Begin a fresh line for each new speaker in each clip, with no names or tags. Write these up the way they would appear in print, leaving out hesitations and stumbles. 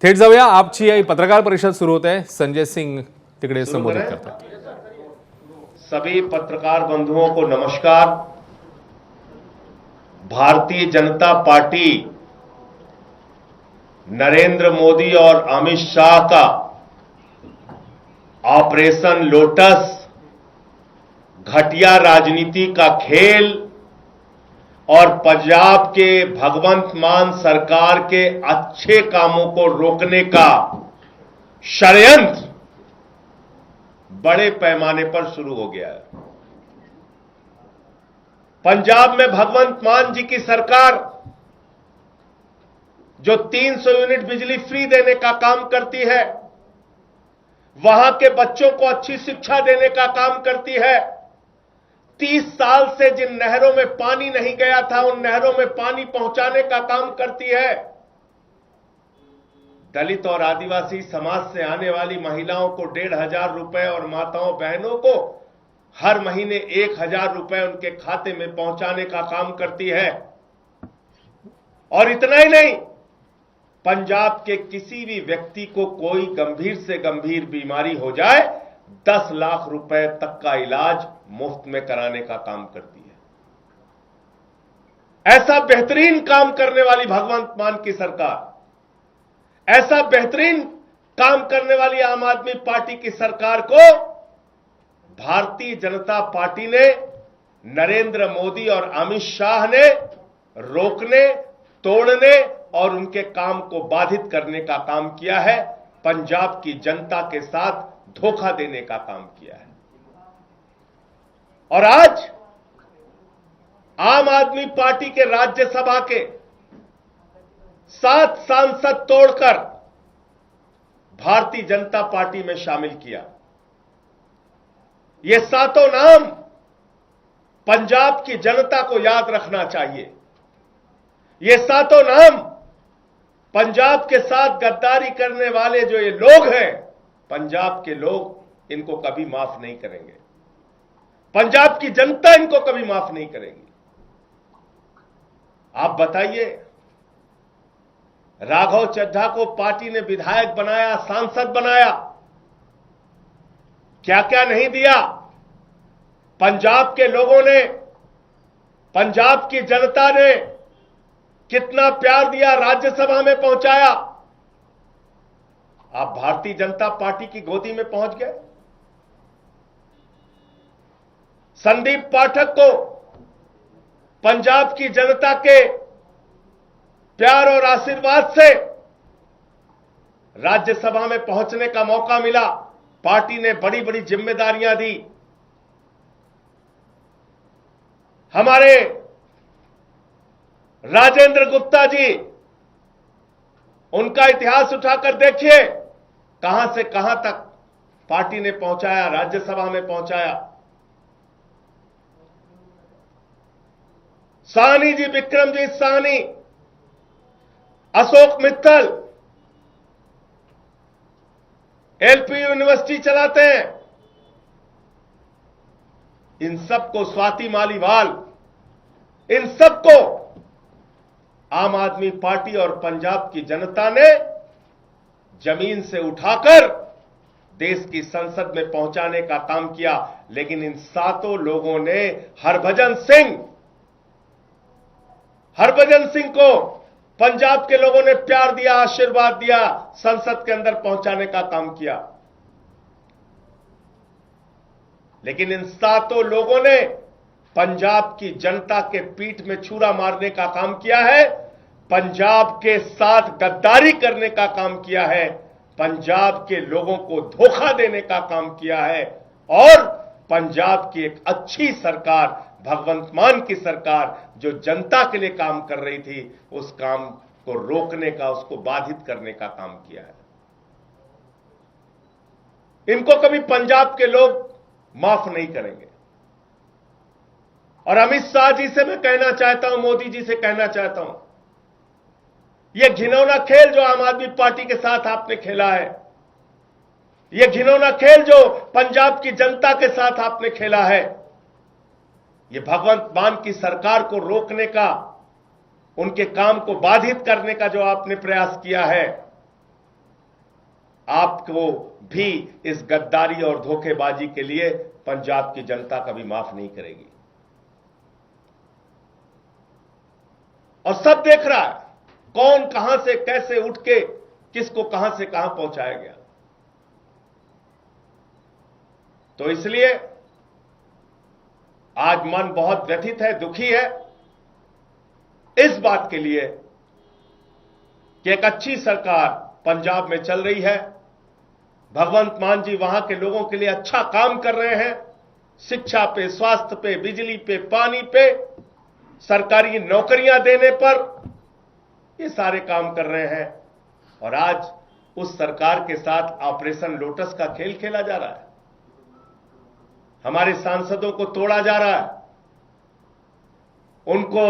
थेट जाऊया. आपची पत्रकार परिषद सुरू होत आहे. संजय सिंह तिकडे संबोधित करतात.
सभी पत्रकार बंधुओं को नमस्कार. भारतीय जनता पार्टी नरेंद्र मोदी और अमित शाह का ऑपरेशन लोटस घटिया राजनीति का खेल और पंजाब के भगवंत मान सरकार के अच्छे कामों को रोकने का षड्यंत्र बड़े पैमाने पर शुरू हो गया है. पंजाब में भगवंत मान जी की सरकार जो 300 यूनिट बिजली फ्री देने का काम करती है, वहां के बच्चों को अच्छी शिक्षा देने का काम करती है, 30 साल से जिन नहरों में पानी नहीं गया था उन नहरों में पानी पहुंचाने का काम करती है, दलित और आदिवासी समाज से आने वाली महिलाओं को 1,500 रुपए और माताओं बहनों को हर महीने 1,000 रुपए उनके खाते में पहुंचाने का काम करती है. और इतना ही नहीं, पंजाब के किसी भी व्यक्ति को कोई गंभीर से गंभीर बीमारी हो जाए 10 लाख रुपए तक का इलाज मुफ्त में कराने का काम करती है. ऐसा बेहतरीन काम करने वाली भगवंत मान की सरकार, ऐसा बेहतरीन काम करने वाली आम आदमी पार्टी की सरकार को भारतीय जनता पार्टी ने, नरेंद्र मोदी और अमित शाह ने रोकने, तोड़ने और उनके काम को बाधित करने का काम किया है. पंजाब की जनता के साथ धोखा देने का काम किया है. और आज आम आदमी पार्टी के राज्यसभा के 7 सांसद तोड़कर भारतीय जनता पार्टी में शामिल किया. ये 7 नाम पंजाब की जनता को याद रखना चाहिए. ये 7 नाम पंजाब के साथ गद्दारी करने वाले जो ये लोग हैं, पंजाब के लोग इनको कभी माफ नहीं करेंगे. पंजाब की जनता इनको कभी माफ नहीं करेगी. आप बताइए, राघव चड्ढा को पार्टी ने विधायक बनाया, सांसद बनाया, क्या क्या नहीं दिया. पंजाब के लोगों ने, पंजाब की जनता ने कितना प्यार दिया, राज्यसभा में पहुंचाया. आप भारतीय जनता पार्टी की गोदी में पहुंच गए. संदीप पाठक को पंजाब की जनता के प्यार और आशीर्वाद से राज्यसभा में पहुंचने का मौका मिला. पार्टी ने बड़ी बड़ी जिम्मेदारियां दी. हमारे राजेंद्र गुप्ता जी, उनका इतिहास उठाकर देखिए, कहां से कहां तक पार्टी ने पहुंचाया, राज्यसभा में पहुंचाया. साहनी जी, विक्रमजीत साहनी, अशोक मित्तल एलपी यूनिवर्सिटी चलाते हैं. इन सबको, स्वाति मालीवाल, इन सबको आम आदमी पार्टी और पंजाब की जनता ने जमीन से उठाकर देश की संसद में पहुंचाने का काम किया. लेकिन इन 7 लोगों ने हरभजन सिंह को पंजाब के लोगों ने प्यार दिया, आशीर्वाद दिया, संसद के अंदर पहुंचाने का काम किया. लेकिन इन 7 लोगों ने पंजाब की जनता के पीठ में छुरा मारने का काम किया है, पंजाब के साथ गद्दारी करने का काम किया है, पंजाब के लोगों को धोखा देने का काम किया है. और पंजाब की एक अच्छी सरकार, भगवंत मान की सरकार, जो जनता के लिए काम कर रही थी, उस काम को रोकने का, उसको बाधित करने का काम किया है. इनको कभी पंजाब के लोग माफ नहीं करेंगे. और अमित शाह जी से मैं कहना चाहता हूं, मोदी जी से कहना चाहता हूं, यह घिनौना खेल जो आम आदमी पार्टी के साथ आपने खेला है, यह घिनौना खेल जो पंजाब की जनता के साथ आपने खेला है, यह भगवंत मान की सरकार को रोकने का, उनके काम को बाधित करने का जो आपने प्रयास किया है, आपको भी इस गद्दारी और धोखेबाजी के लिए पंजाब की जनता कभी माफ नहीं करेगी। और सब देख रहा है कौन कहां से कैसे उठ के किसको कहां से कहां पहुंचाया गया। तो इसलिए आज मन बहुत व्यथित है, दुखी है इस बात के लिए कि एक अच्छी सरकार पंजाब में चल रही है। भगवंत मान जी वहां के लोगों के लिए अच्छा काम कर रहे हैं, शिक्षा पे, स्वास्थ्य पे, बिजली पे, पानी पे, सरकारी नौकरियां देने पर, ये सारे काम कर रहे हैं। और आज उस सरकार के साथ ऑपरेशन लोटस का खेल खेला जा रहा है। हमारे सांसदों को तोड़ा जा रहा है, उनको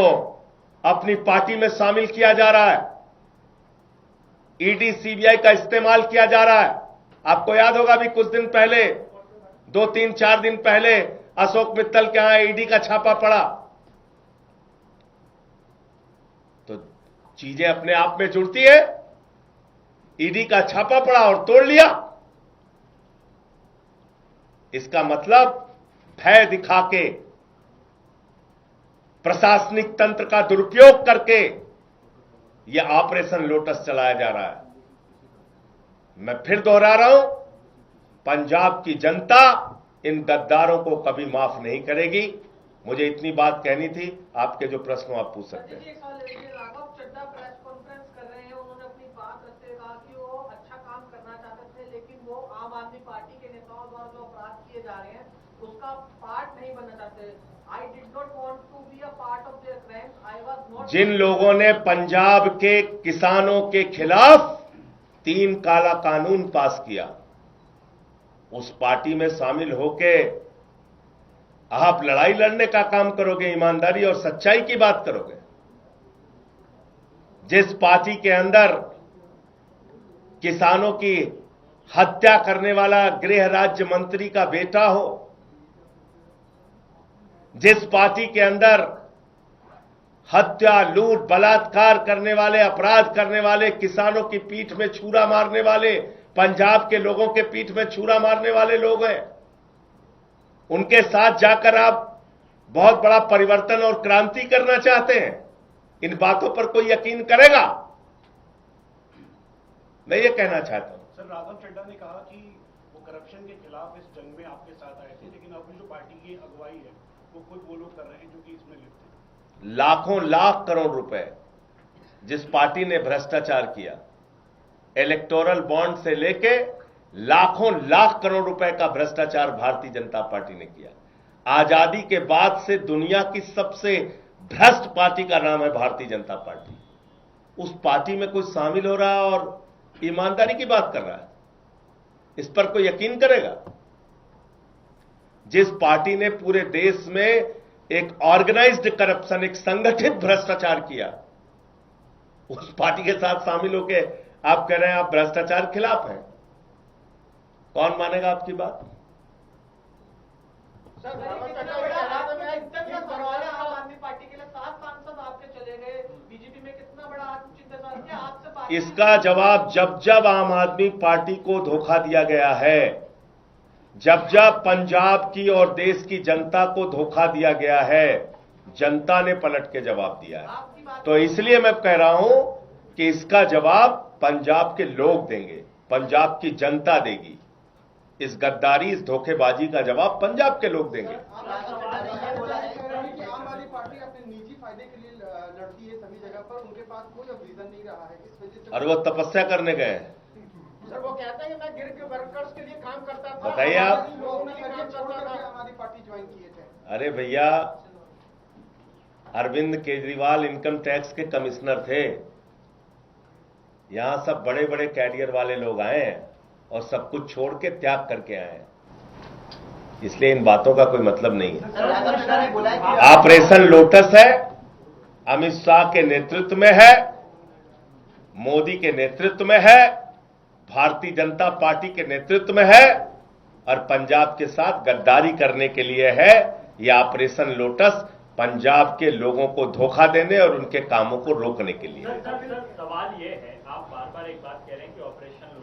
अपनी पार्टी में शामिल किया जा रहा है, ईडी सीबीआई का इस्तेमाल किया जा रहा है। आपको याद होगा भी कुछ दिन पहले, 2-3-4 दिन पहले अशोक मित्तल के यहां ईडी का छापा पड़ा। तो चीजें अपने आप में जुड़ती है। ईडी का छापा पड़ा और तोड़ लिया। इसका मतलब भय दिखा के, प्रशासनिक तंत्र का दुरुपयोग करके यह ऑपरेशन लोटस चलाया जा रहा है। मैं फिर दोहरा रहा हूं, पंजाब की जनता इन गद्दारों को कभी माफ नहीं करेगी। मुझे इतनी बात कहनी थी। आपके जो प्रश्न आप पूछ सकते हैं।
राघव चड्ढा प्रेस कॉन्फ्रेंस कर रहे हैं, उन्होंने अपनी बात रखते हुए कहा कि वो अच्छा काम करना चाहते थे, लेकिन वो आम आदमी पार्टी के नेताओं द्वारा जो अपराध किए जा रहे हैं उसका पार्ट नहीं बनना चाहते। I did not want to be a part of their crimes. I was not.
जिन लोगों ने पंजाब के किसानों के खिलाफ 3 काला कानून पास किया, उस पार्टी में शामिल होके आप लड़ाई लड़ने का काम करोगे, ईमानदारी और सच्चाई की बात करोगे। जिस पार्टी के अंदर किसानों की हत्या करने वाला गृह राज्य मंत्री का बेटा हो, जिस पार्टी के अंदर हत्या, लूट, बलात्कार करने वाले, अपराध करने वाले, किसानों की पीठ में छुरा मारने वाले, पंजाब के लोगों के पीठ में छुरा मारने वाले लोग हैं, उनके साथ जाकर आप बहुत बड़ा परिवर्तन और क्रांति करना चाहते हैं। इन बातों पर कोई यकीन करेगा? मैं ये कहना चाहता हूं।
सर, राघव चड्ढा ने कहा कि वो करप्शन के खिलाफ इस जंग में आपके साथ आए थे, लेकिन अभी जो पार्टी की अगुवाई है वो खुद वो लोग कर रहे हैं जो कि इसमें लिप्त हैं।
लाखों लाख करोड़ रुपए जिस पार्टी ने भ्रष्टाचार किया, इलेक्टोरल बॉन्ड से लेके लाखों लाख करोड़ रुपए का भ्रष्टाचार भारतीय जनता पार्टी ने किया। आजादी के बाद से दुनिया की सबसे भ्रष्ट पार्टी का नाम है भारतीय जनता पार्टी। उस पार्टी में कोई शामिल हो रहा है और ईमानदारी की बात कर रहा है, इस पर कोई यकीन करेगा? जिस पार्टी ने पूरे देश में एक ऑर्गेनाइज्ड करप्शन, एक संगठित भ्रष्टाचार किया, उस पार्टी के साथ शामिल होके आप कह रहे हैं आप भ्रष्टाचार खिलाफ हैं। कौन मानेगा आपकी बात?
सर, आम आदमी पार्टी के लिए 7 सांसद आपके चले गए, बीजेपी में कितना बड़ा आत्मचिंतन किया आपसे बात।
इसका जवाब जब जब आम आदमी पार्टी को धोखा दिया गया है, जब जब पंजाब की और देश की जनता को धोखा दिया गया है, जनता ने पलट के जवाब दिया है। तो इसलिए मैं कह रहा हूं कि इसका जवाब पंजाब के लोग देंगे, पंजाब की जनता देगी। इस गद्दारी, इस धोखेबाजी का जवाब पंजाब के लोग देंगे।
आम आदमी पार्टी अपने निजी फायदे के लिए लड़ती है सभी जगह पर, उनके पास कोई अब रीजन नहीं रहा है, इस वजह से।
और वो तपस्या करने गए हैं।
सर, वो कहता है कि मैं गिर के वर्कर्स के लिए काम करता था।
बताइए आप।
आम आदमी पार्टी ज्वाइन किए थे।
अरे भैया, अरविंद केजरीवाल इनकम टैक्स के कमिश्नर थे। यहां सब बड़े बड़े कैरियर वाले लोग आए हैं और सब कुछ छोड़ के त्याग करके आए हैं, इसलिए इन बातों का कोई मतलब नहीं है। ऑपरेशन लोटस है, अमित शाह के नेतृत्व में है, मोदी के नेतृत्व में है, भारतीय जनता पार्टी के नेतृत्व में है, और पंजाब के साथ गद्दारी करने के लिए है। यह ऑपरेशन लोटस पंजाब के लोगों को धोखा देने और उनके कामों को रोकने के लिए।
सर, सवाल ये है, आप बार बार एक बात कह रहे हैं कि ऑपरेशन